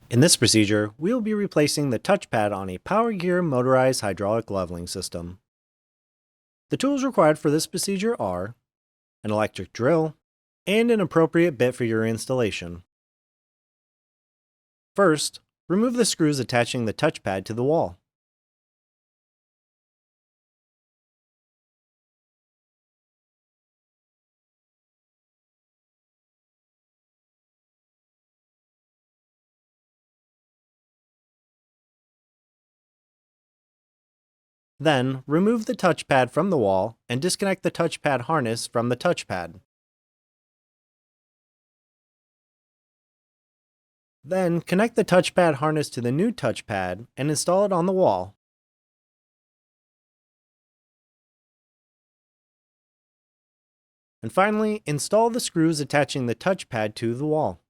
In this procedure, we will be replacing the touchpad on a Power Gear motorized hydraulic leveling system. The tools required for this procedure are an electric drill and an appropriate bit for your installation. First, remove the screws attaching the touchpad to the wall. Then, remove the touchpad from the wall and disconnect the touchpad harness from the touchpad. Then, connect the touchpad harness to the new touchpad and install it on the wall. And finally, install the screws attaching the touchpad to the wall.